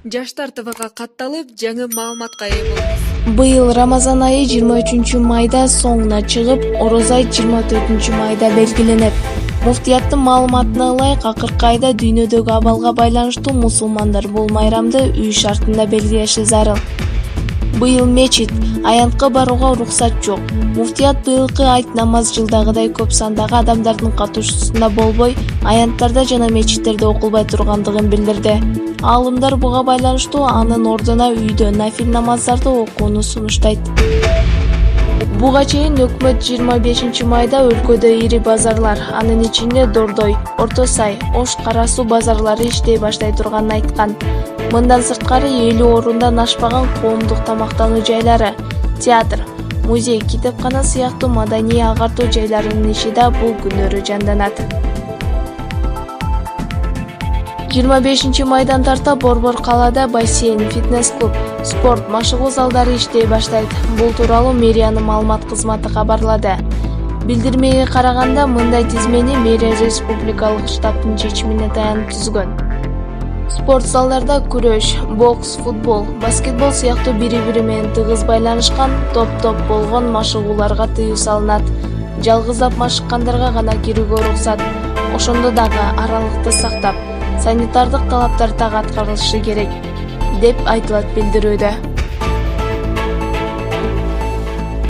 Жаштар ТВга катталып, жаңы маалыматка ээ болуңуз. Быйыл Рамазан айы 23-майда соңуна чыгып, Ороз ай 24-майда белгиленет. Муфтияттын маалыматына ылайык, акыркы айда дүйнөдөгү абалга байланыштуу мусулмандар бул майрамды үй шартында белгилеши зарыл. Быйыл мечит, аянтка барууга уруксат жок. Муфтият быйылкы айт намаз жылдагыдай көп сандагы адамдардын катышуусунда болбой, аянттарда жана мечиттерде окулбай тургандыгын билдирди. Аалымдар буга байланыштуу анын ордуна үйдө нафил намаздарды окууну сунуштайт. Буга чейин өкмөт 25-майда өлкөдө ири базарлар, анын ичинде Дордой, Орто Сай, Ош, Кара Суу базарлары иштей баштай турганын айткан. Мындан сырткары 50 орундан ашпаган коомдук тамактануу жайлары, театр, музей, китепкана сыяктуу маданий агартуу жайларынын иши да бул күндөрү жанданат. 25-майдан тарта Борбор калаада бассейн, фитнес-клуб, спорт, машыгуу залдары иштей баштайт. Бул тууралуу мэриянын маалымат кызматы кабарлады. Билдирмеге караганда, мындай тизмени мэрия республикалык штабтын чечимине таянып түзгөн. Спорт залдарда күрөш, бокс, футбол, баскетбол сыяктуу бири-бири менен тыгыз байланышкан топ-топ болгон машыгууларга тыюу салынат. Жалгызап машыккандарга гана кирүүгө уруксат. Ошондо дагы аралыкты сактап, санитардык талаптар так аткарылышы керек, деп айтылат билдирүүдө.